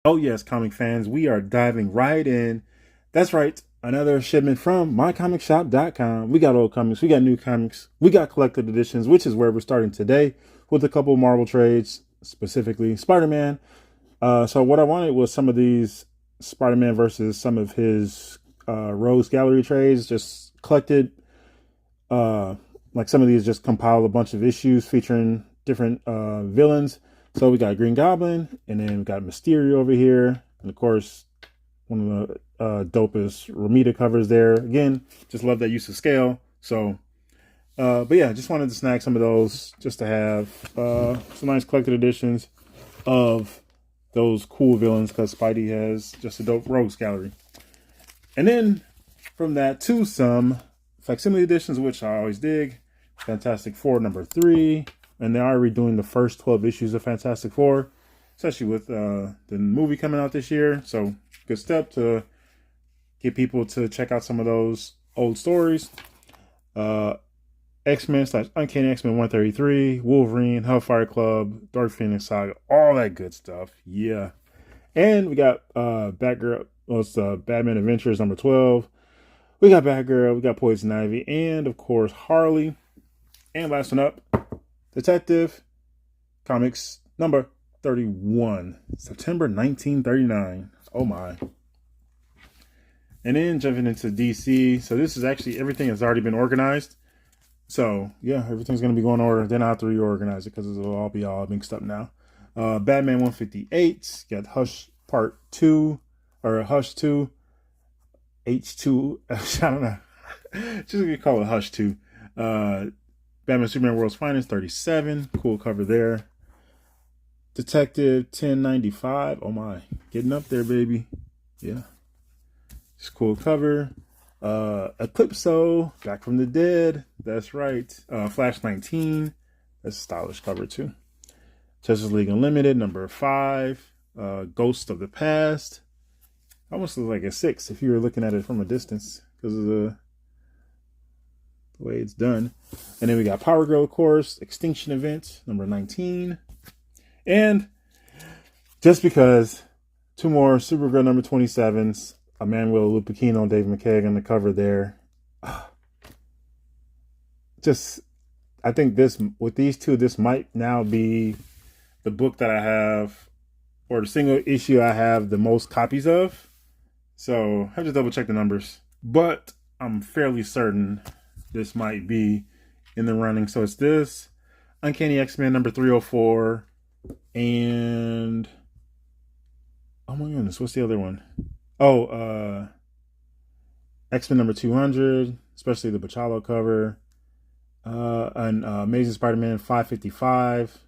Oh, yes, comic fans, we are diving right in. That's right, another shipment from MyComicShop.com. We got old comics, we got new comics, we got collected editions, which is where we're starting today with a couple Marvel trades, specifically Spider Man. So, what I wanted was some of these Spider Man versus some of his Rogues Gallery trades, just collected. Uh, like some of these just compile a bunch of issues featuring different villains. So we got Green Goblin, and then we got Mysterio over here, and of course, one of the dopest Romita covers there. Again, just love that use of scale. So, but yeah, just wanted to snag some of those just to have some nice collected editions of those cool villains because Spidey has just a dope Rogues Gallery. And then from that to some facsimile editions, which I always dig. Fantastic Four #3, and they are redoing the first 12 issues of Fantastic Four, especially with the movie coming out this year. So good step to get people to check out some of those old stories. X-Men / Uncanny X-Men 133, Wolverine, Hellfire Club, Dark Phoenix Saga, all that good stuff. Yeah. And we got Batgirl, well, it's Batman Adventures #12. We got Batgirl, we got Poison Ivy, and of course Harley. And last one up, Detective Comics #31, September 1939. Oh my. And then jumping into DC. So this is actually everything has already been organized. So yeah, everything's going to be going in order. Then I have to reorganize it because it'll all be all mixed up now. Batman 158, got Hush Part 2, or Hush 2, H2, I don't know. Just gonna call it Hush 2. Batman Superman World's Finest 37. Cool cover there. Detective 1095. Oh my. Getting up there, baby. Yeah. Just cool cover. Eclipso. Back from the Dead. That's right. Flash 19. That's a stylish cover too. Justice League Unlimited #5. Ghost of the Past. Almost looks like a 6 if you were looking at it from a distance because of the way it's done. And then we got Power Girl, of course, Extinction Event #19. And just because, 2 more Supergirl #27s, Emmanuel Lupacchino and Dave McKeag on the cover there. Just, I think this, with these two, this might now be the book that I have, or the single issue I have the most copies of. So I have to double check the numbers. But I'm fairly certain this might be in the running. So it's this, Uncanny X-Men #304, and oh my goodness, what's the other one? Oh, X-Men #200, especially the Bachalo cover, and Amazing Spider-Man 555,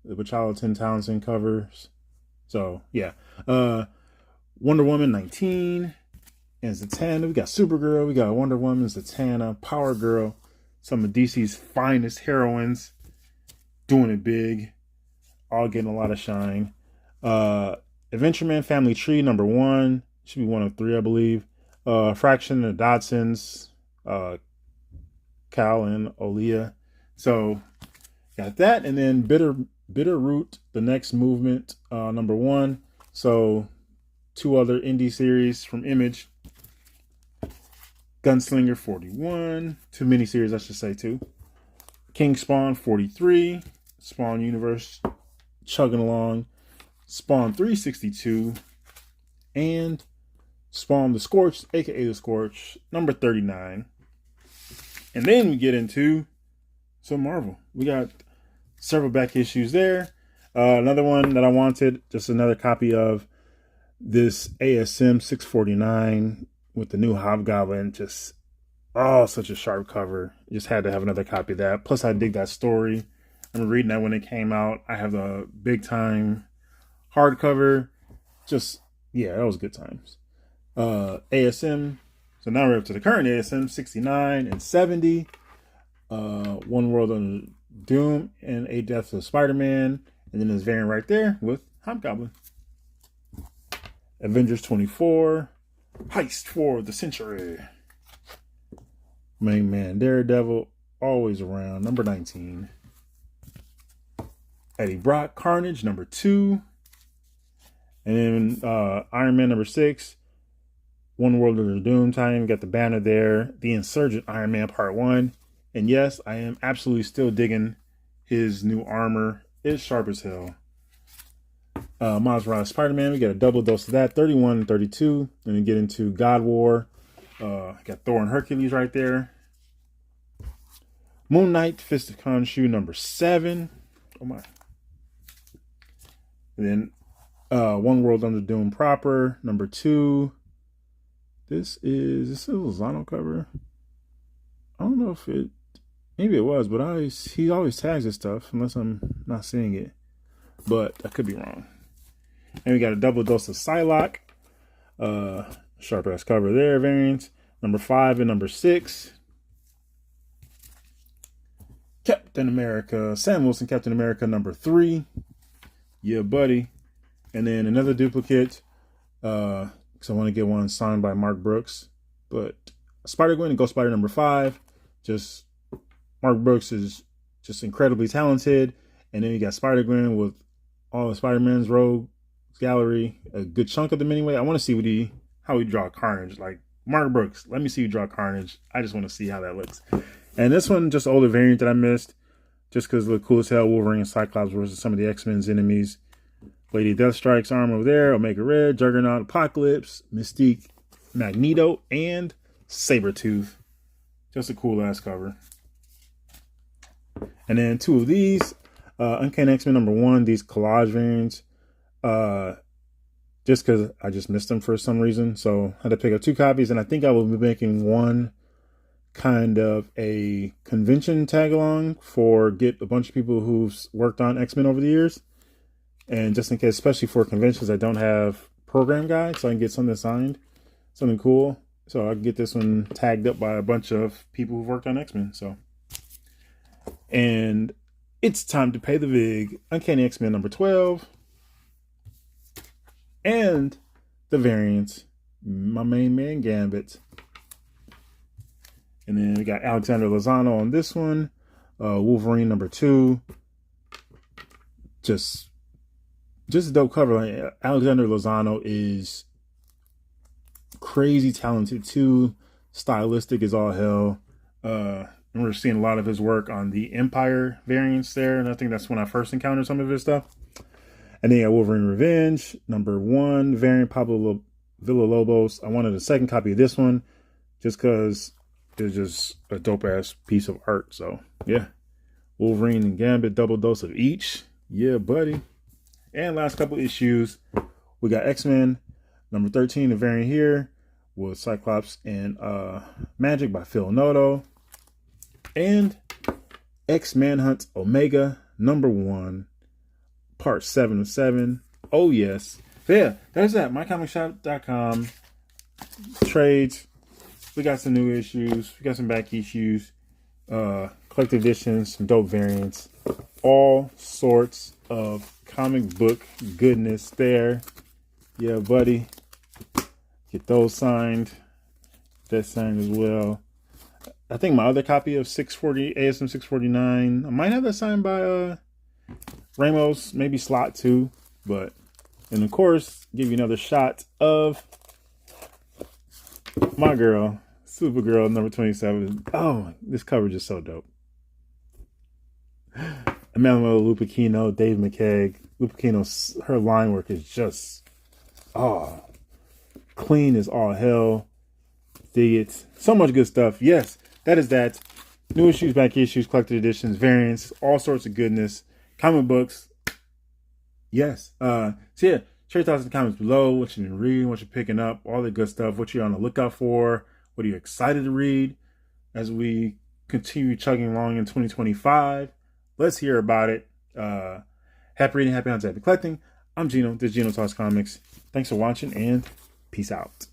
the Bachalo Tim Townsend covers. So yeah, Wonder Woman 19. And Zatanna, we got Supergirl, we got Wonder Woman, Zatanna, Power Girl, some of DC's finest heroines, doing it big, all getting a lot of shine. Adventure Man Family Tree #1, should be one of 3, I believe. Fraction, the Dodsons, Cal and Olia. So got that, and then Bitter Root, the next movement, #1. So 2 other indie series from Image. Gunslinger 41, 2 miniseries, I should say, too. King Spawn 43, Spawn Universe chugging along. Spawn 362, and Spawn the Scorched, aka the Scorch, #39. And then we get into some Marvel. We got several back issues there. Another one that I wanted, just another copy of this ASM 649 with the new Hobgoblin. Just, oh, such a sharp cover. Just had to have another copy of that. Plus, I dig that story. I remember reading that when it came out. I have the big time hardcover. Just, yeah, that was good times. ASM. So now we're up to the current ASM 69 and 70. One World Under Doom and 8 Deaths of Spider-Man. And then there's variant right there with Hobgoblin. Avengers 24. Heist for the Century. Main Man Daredevil, always around, #19. Eddie Brock Carnage, #2. And then Iron Man number 6, One World of Doom time. Got the banner there. The Insurgent Iron Man Part 1. And yes, I am absolutely still digging his new armor. It's sharp as hell. Miles Morales Spider-Man, we got a double dose of that, 31 and 32. And then get into God War. Got Thor and Hercules right there. Moon Knight, Fist of Khonshu, number 7. Oh my. And then One World Under Doom proper, number 2. This is a Lozano cover. I don't know if maybe it was, but he always tags this stuff unless I'm not seeing it. But I could be wrong. And we got a double dose of Psylocke. Sharp ass cover there, variants. Number 5 and number 6. Captain America, Sam Wilson, Captain America, number 3. Yeah, buddy. And then another duplicate. Because I want to get one signed by Mark Brooks. But Spider-Gwen and Ghost Spider number 5. Just Mark Brooks is just incredibly talented. And then you got Spider-Gwen with all the Spider-Man's Rogue Gallery. A good chunk of them anyway. I want to see how he draw Carnage. Like, Mark Brooks, let me see you draw Carnage. I just want to see how that looks. And this one, just older variant that I missed. Just because it looked cool as hell. Wolverine and Cyclops versus some of the X-Men's enemies. Lady Deathstrike's arm over there. Omega Red, Juggernaut, Apocalypse, Mystique, Magneto, and Sabretooth. Just a cool ass cover. And then 2 of these. Uncanny X-Men number 1. These collage variants. Just because I just missed them for some reason. So I had to pick up 2 copies. And I think I will be making one kind of a convention tag along for get a bunch of people who've worked on X-Men over the years. And just in case, especially for conventions, I don't have program guides, so I can get something signed, something cool. So I can get this one tagged up by a bunch of people who've worked on X-Men. So, and it's time to pay the vig. Uncanny X-Men number 12. And the variants, my main man Gambit. And then we got Alexander Lozano on this one. Wolverine number 2. Just a dope cover. Like, Alexander Lozano is crazy talented too. Stylistic as all hell. And we're seeing a lot of his work on the Empire variants there. And I think that's when I first encountered some of his stuff. And then you got Wolverine Revenge, number 1 variant, Pablo Villalobos. I wanted a second copy of this one just because it's just a dope ass piece of art. So yeah, Wolverine and Gambit, double dose of each. Yeah, buddy. And last couple issues, we got X-Men number 13, a variant here with Cyclops and Magic by Phil Noto, and X-Manhunt Omega number 1, part 7 of 7. Oh yes. So yeah, there's that. MyComicShop.com. Trades. We got some new issues. We got some back issues. Collected editions, some dope variants. All sorts of comic book goodness there. Yeah, buddy. Get those signed. That signed as well. I think my other copy of 640 ASM 649, I might have that signed by Ramos, maybe Slot too. But, and of course, give you another shot of my girl, Supergirl number 27. Oh, this cover is just so dope. Emmanuel Lupacchino, Dave McKeag. Lupacchino's, her line work is just, clean as all hell. Dig it. So much good stuff. Yes, that is that. New issues, back issues, collected editions, variants, all sorts of goodness. Comic books. Yes. So yeah, share your thoughts in the comments below. What you've been reading, what you're picking up, all the good stuff. What you're on the lookout for. What are you excited to read as we continue chugging along in 2025? Let's hear about it. Happy reading, happy hunting, happy collecting. I'm Gino. This is Geno Talks Comics. Thanks for watching and peace out.